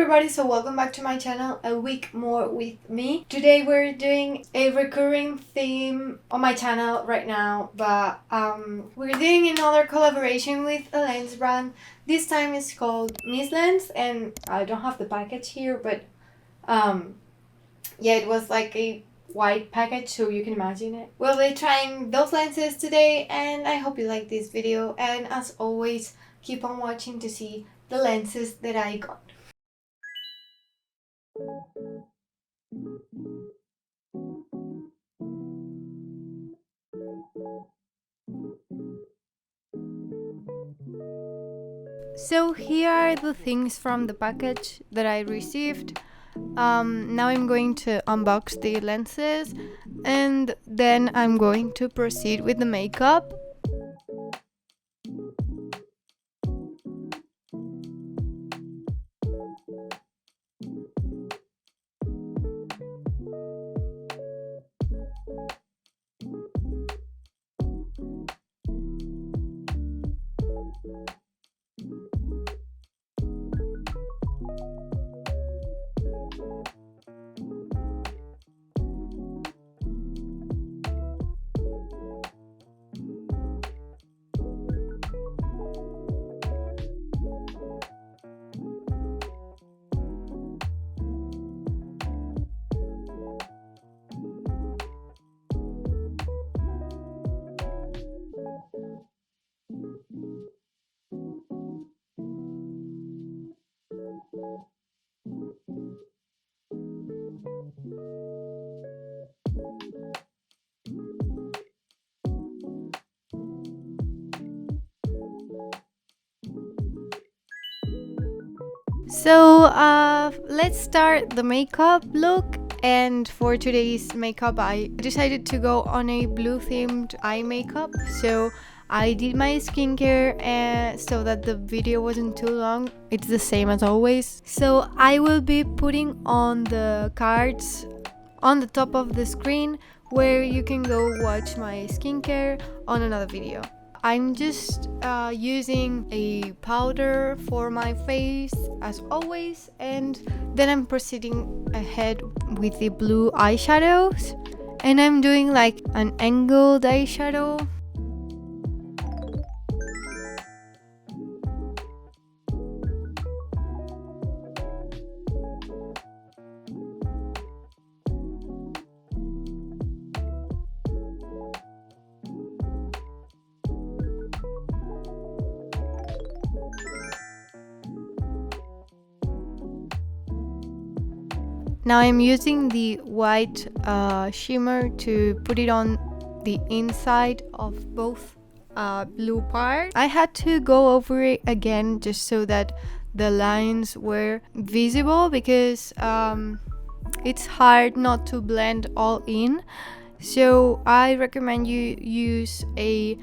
everybody, so welcome back to my channel, a week more with me. Today we're doing a recurring theme on my channel right now, but we're doing another collaboration with a lens brand. This time it's called Mislens, and I don't have the package here, but yeah, it was like a white package, so you can imagine it. We'll be trying those lenses today, and I hope you like this video, and as always, keep on watching to see the lenses that I got. So here are the things from the package that I received. Now I'm going to unbox the lenses and then I'm going to proceed with the makeup. So let's start the makeup look, and for today's makeup I decided to go on a blue themed eye makeup. So I did my skincare so that the video wasn't too long. It's the same as always. So I will be putting on the cards on the top of the screen where you can go watch my skincare on another video. I'm just using a powder for my face as always, and then I'm proceeding ahead with the blue eyeshadows, and I'm doing like an angled eyeshadow. Now I'm using the white shimmer to put it on the inside of both blue parts. I had to go over it again just so that the lines were visible, because it's hard not to blend all in. So I recommend you use a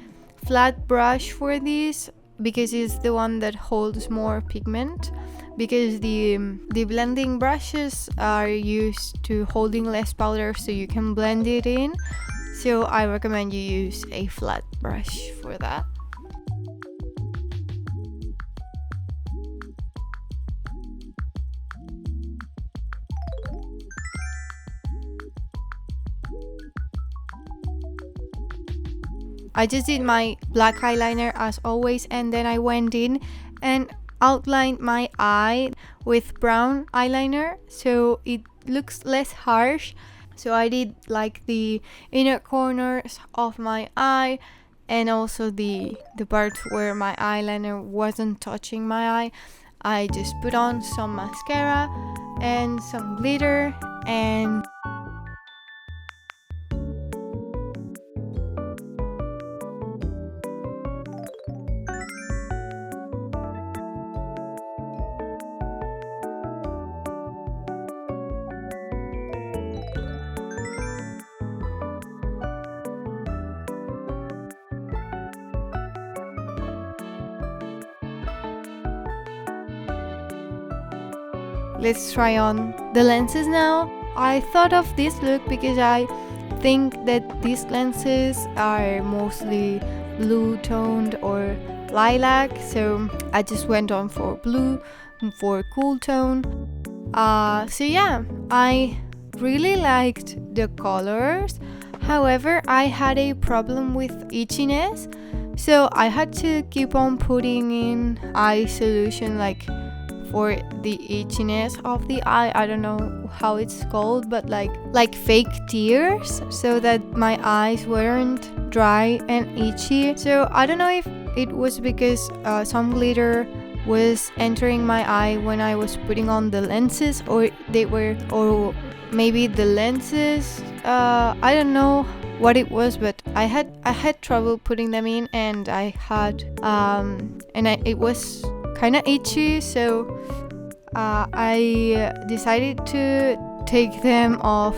flat brush for this, because it's the one that holds more pigment, because the blending brushes are used to holding less powder so you can blend it in. So I recommend you use a flat brush for that. I just did my black eyeliner as always, and then I went in and outlined my eye with brown eyeliner so it looks less harsh. So I did like the inner corners of my eye, and also the parts where my eyeliner wasn't touching my eye. I just put on some mascara and some glitter, and let's try on the lenses now. I thought of this look because I think that these lenses are mostly blue toned or lilac, so I just went on for blue for cool tone. So yeah, I really liked the colors. However, I had a problem with itchiness, so I had to keep on putting in eye solution, like for the itchiness of the eye. I don't know how it's called, but like fake tears, so that my eyes weren't dry and itchy. So I don't know if it was because some glitter was entering my eye when I was putting on the lenses, or maybe the lenses, I don't know what it was, but I had trouble putting them in, and it was kind of itchy, so I decided to take them off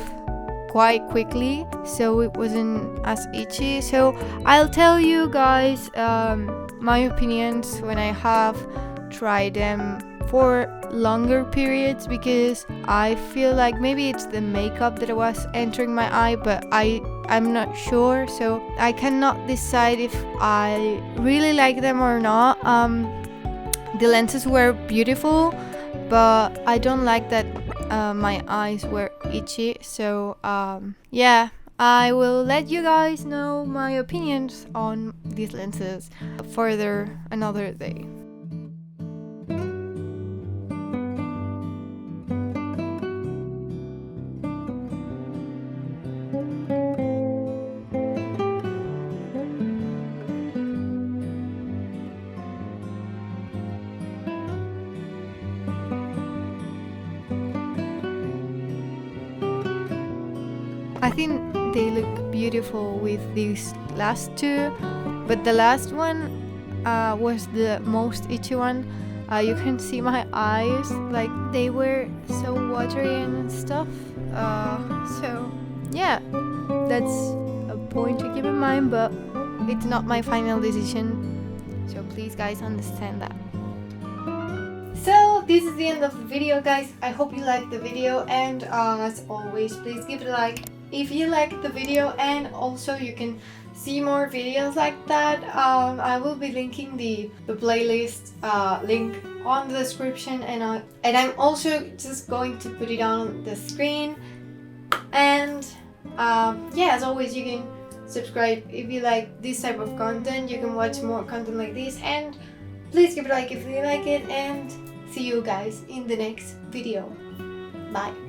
quite quickly so it wasn't as itchy. So I'll tell you guys my opinions when I have tried them for longer periods, because I feel like maybe it's the makeup that was entering my eye, but I'm not sure, so I cannot decide if I really like them or not. The lenses were beautiful, but I don't like that my eyes were itchy. So yeah, I will let you guys know my opinions on these lenses further another day. I think they look beautiful with these last two, but the last one was the most itchy one. You can see my eyes, like they were so watery and stuff. So yeah, that's a point to keep in mind, but it's not my final decision, so please guys understand that. So this is the end of the video, guys. I hope you liked the video, and as always, please give it a like if you liked the video, and also you can see more videos like that. I will be linking the playlist link on the description, and I'm also just going to put it on the screen. And yeah, as always, you can subscribe if you like this type of content. You can watch more content like this, and please give it a like if you like it, and see you guys in the next video. Bye.